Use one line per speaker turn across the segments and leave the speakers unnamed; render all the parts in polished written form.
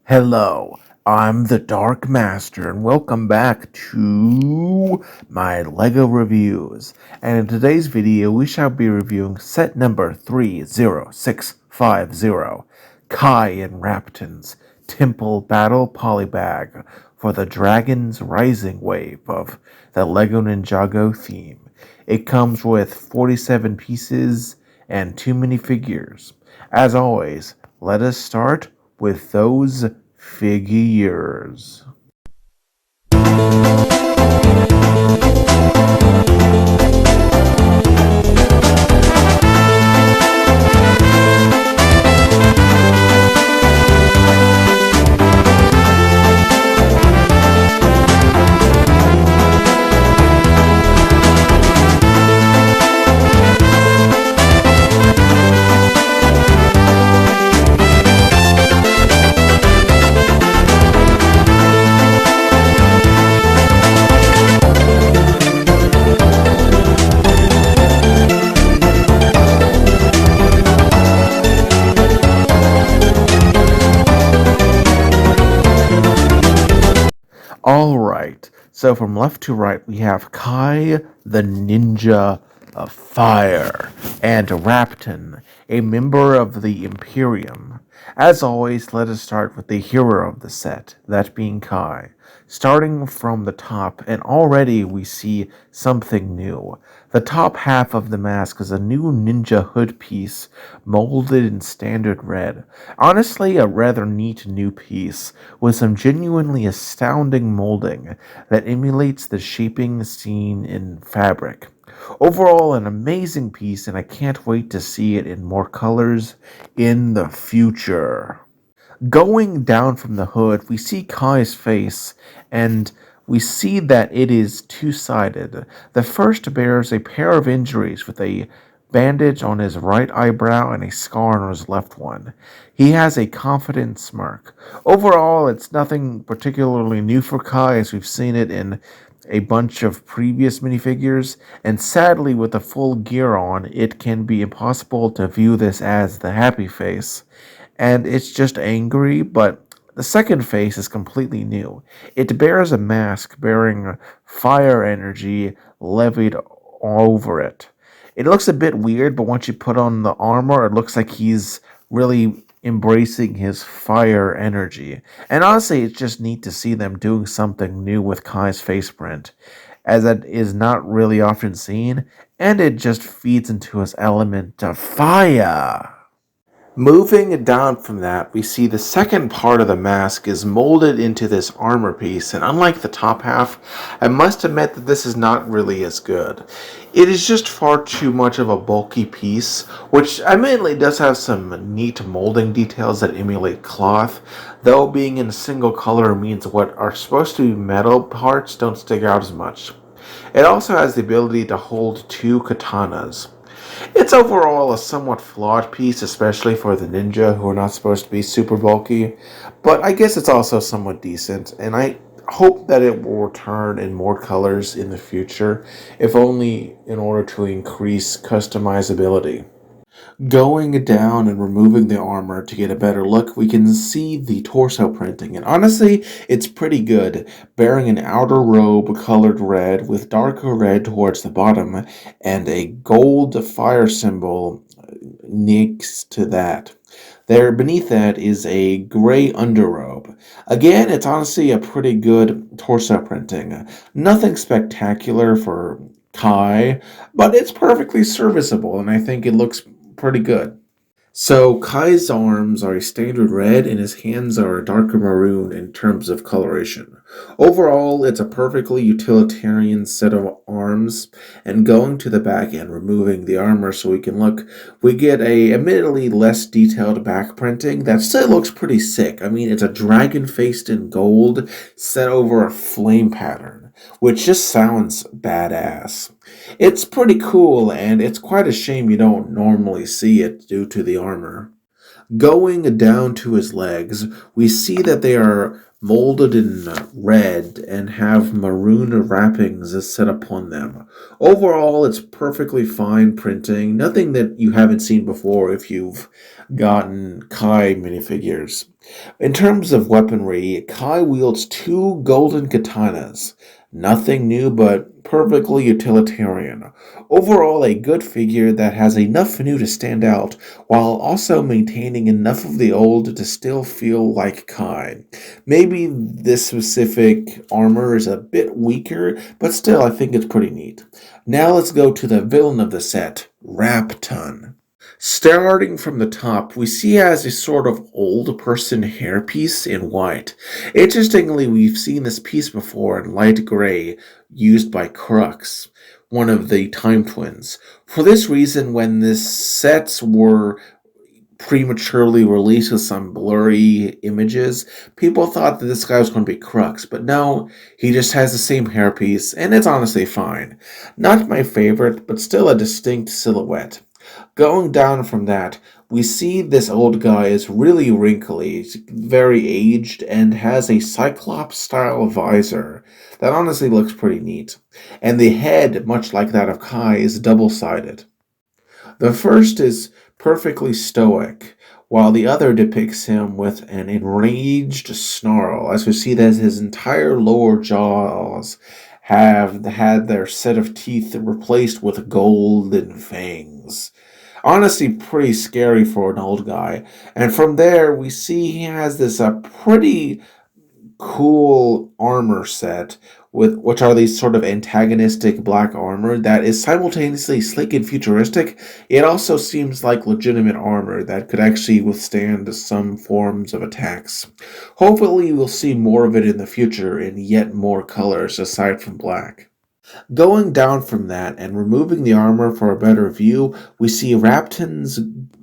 Hello, I'm the Dark Master, and welcome back to my LEGO reviews. And in today's video, we shall be reviewing set number 30650, Kai and Rapton's Temple Battle Polybag for the Dragon's Rising wave of the LEGO Ninjago theme. It comes with 47 pieces and 2 minifigures. As always, let us start with those figures. Alright, so from left to right, we have Kai, the Ninja of Fire, and Rapton, a member of the Imperium. As always, let us start with the hero of the set, that being Kai. Starting from the top, and already we see something new. The top half of the mask is a new ninja hood piece, molded in standard red. Honestly, a rather neat new piece, with some genuinely astounding molding that emulates the shaping seen in fabric. Overall, an amazing piece, and I can't wait to see it in more colors in the future. Going down from the hood, we see Kai's face, and we see that it is two-sided. The first bears a pair of injuries with a bandage on his right eyebrow and a scar on his left one. He has a confident smirk. Overall, it's nothing particularly new for Kai, as we've seen it in a bunch of previous minifigures, and sadly, with the full gear on, it can be impossible to view this as the happy face, and it's just angry, but the second face is completely new. It bears a mask bearing fire energy levied over it. It looks a bit weird, but once you put on the armor, it looks like he's really embracing his fire energy. And honestly, it's just neat to see them doing something new with Kai's face print, as that is not really often seen, and it just feeds into his element of fire. Moving down from that, we see the second part of the mask is molded into this armor piece, and unlike the top half, I must admit that this is not really as good. It is just far too much of a bulky piece, which admittedly does have some neat molding details that emulate cloth, though being in a single color means what are supposed to be metal parts don't stick out as much. It also has the ability to hold two katanas. It's overall a somewhat flawed piece, especially for the ninja, who are not supposed to be super bulky, but I guess it's also somewhat decent, and I hope that it will return in more colors in the future, if only in order to increase customizability. Going down and removing the armor to get a better look, we can see the torso printing, and honestly, it's pretty good, bearing an outer robe colored red with darker red towards the bottom, and a gold fire symbol next to that. There beneath that is a gray underrobe. Again, it's honestly a pretty good torso printing. Nothing spectacular for Kai, but it's perfectly serviceable, and I think it looks pretty good. So Kai's arms are a standard red and his hands are a darker maroon in terms of coloration. Overall, it's a perfectly utilitarian set of arms, and going to the back and removing the armor so we can look, we get a admittedly less detailed back printing that still looks pretty sick. I mean, it's a dragon faced in gold set over a flame pattern, which just sounds badass. It's pretty cool, and it's quite a shame you don't normally see it due to the armor. Going down to his legs, we see that they are molded in red and have maroon wrappings set upon them. Overall, it's perfectly fine printing, nothing that you haven't seen before if you've gotten Kai minifigures. In terms of weaponry, Kai wields two golden katanas. Nothing new, but perfectly utilitarian. Overall, a good figure that has enough new to stand out, while also maintaining enough of the old to still feel like Kai. Maybe this specific armor is a bit weaker, but still, I think it's pretty neat. Now let's go to the villain of the set, Rapton. Starting from the top, we see he has a sort of old person hairpiece in white. Interestingly, we've seen this piece before in light gray, used by Crux, one of the Time Twins. For this reason, when the sets were prematurely released with some blurry images, people thought that this guy was going to be Crux, but no, he just has the same hairpiece, and it's honestly fine. Not my favorite, but still a distinct silhouette. Going down from that, we see this old guy is really wrinkly, he's very aged, and has a Cyclops style visor that honestly looks pretty neat. And the head, much like that of Kai, is double sided. The first is perfectly stoic, while the other depicts him with an enraged snarl, as we see that his entire lower jaws have had their set of teeth replaced with golden fangs. Honestly, pretty scary for an old guy. And from there, we see he has this pretty cool armor set with which are these sort of antagonistic black armor that is simultaneously sleek and futuristic. It also seems like legitimate armor that could actually withstand some forms of attacks. Hopefully we'll see more of it in the future in yet more colors aside from black. Going down from that and removing the armor for a better view, we see Rapton's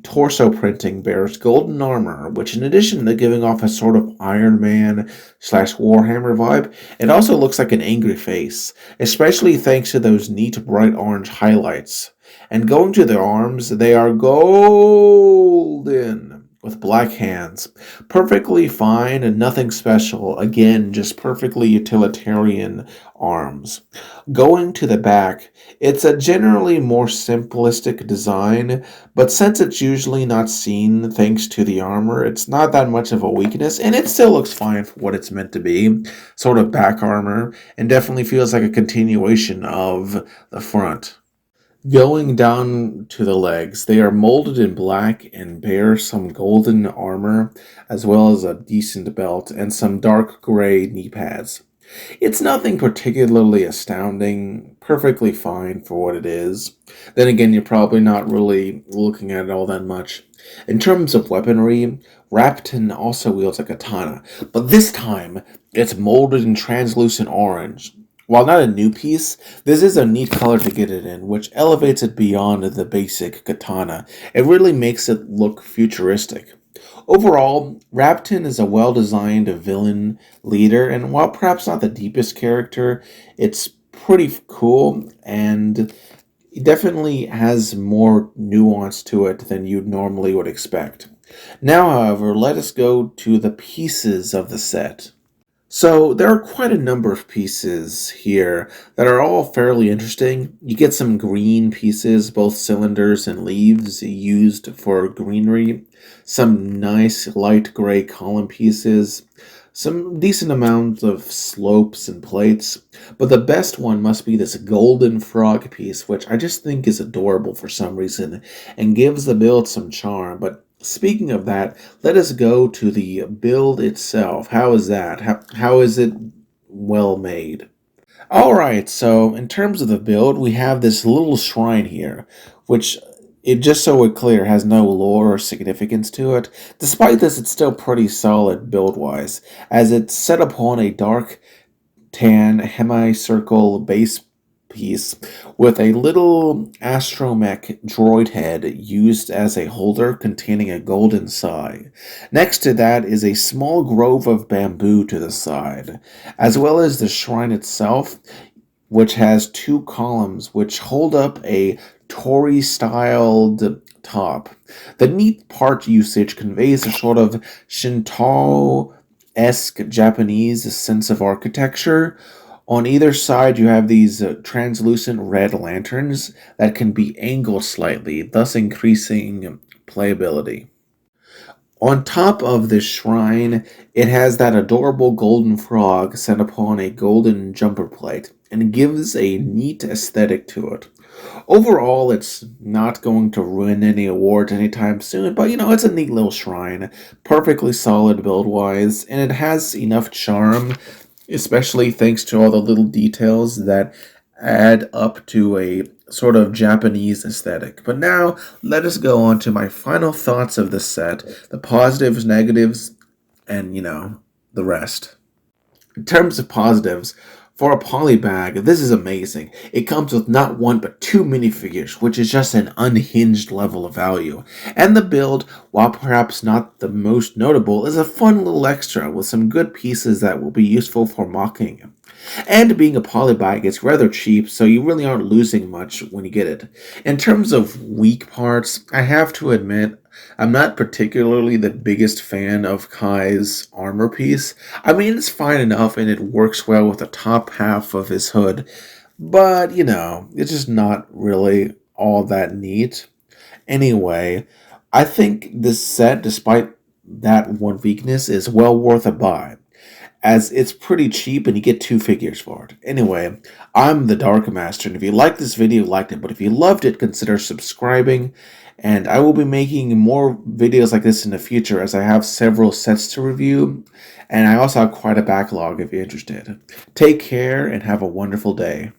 torso printing bears golden armor, which in addition to giving off a sort of Iron Man slash Warhammer vibe, it also looks like an angry face, especially thanks to those neat bright orange highlights. And going to their arms, they are golden with black hands. Perfectly fine and nothing special. Again, just perfectly utilitarian arms. Going to the back, it's a generally more simplistic design, but since it's usually not seen thanks to the armor, it's not that much of a weakness, and it still looks fine for what it's meant to be. Sort of back armor, and definitely feels like a continuation of the front. Going down to the legs, they are molded in black and bear some golden armor, as well as a decent belt and some dark gray knee pads. It's nothing particularly astounding, perfectly fine for what it is. Then again, you're probably not really looking at it all that much. In terms of weaponry, Rapton also wields a katana, but this time it's molded in translucent orange. While not a new piece, this is a neat color to get it in, which elevates it beyond the basic katana. It really makes it look futuristic. Overall, Rapton is a well-designed villain leader, and while perhaps not the deepest character, it's pretty cool, and it definitely has more nuance to it than you normally would expect. Now, however, let us go to the pieces of the set. So there are quite a number of pieces here that are all fairly interesting. You get some green pieces, both cylinders and leaves used for greenery, some nice light gray column pieces, some decent amount of slopes and plates, but the best one must be this golden frog piece, which I just think is adorable for some reason and gives the build some charm. But speaking of that, let us go to the build itself. How is that? How is it well made? Alright, so in terms of the build, we have this little shrine here, which, it just so we're clear, has no lore or significance to it. Despite this, it's still pretty solid build-wise, as it's set upon a dark tan hemicircle base piece with a little astromech droid head used as a holder containing a golden sai. Next to that is a small grove of bamboo to the side, as well as the shrine itself, which has two columns which hold up a Tory styled top. The neat part usage conveys a sort of Shinto-esque Japanese sense of architecture. On either side, you have these translucent red lanterns that can be angled slightly, thus increasing playability. On top of this shrine, it has that adorable golden frog set upon a golden jumper plate and gives a neat aesthetic to it. Overall, it's not going to win any awards anytime soon, but it's a neat little shrine. Perfectly solid build wise, and it has enough charm, especially thanks to all the little details that add up to a sort of Japanese aesthetic. But now, let us go on to my final thoughts of the set, the positives, negatives, and the rest. In terms of positives, for a polybag, this is amazing. It comes with not one but two minifigures, which is just an unhinged level of value. And the build, while perhaps not the most notable, is a fun little extra with some good pieces that will be useful for mocking. And being a polybag, it's rather cheap, so you really aren't losing much when you get it. In terms of weak parts, I have to admit, I'm not particularly the biggest fan of Kai's armor piece. I mean, it's fine enough and it works well with the top half of his hood, but it's just not really all that neat. Anyway, I think this set, despite that one weakness, is well worth a buy, as it's pretty cheap and you get two figures for it. Anyway, I'm the Dark Master, and if you liked this video, liked it, but if you loved it, consider subscribing, and I will be making more videos like this in the future as I have several sets to review, and I also have quite a backlog if you're interested. Take care and have a wonderful day.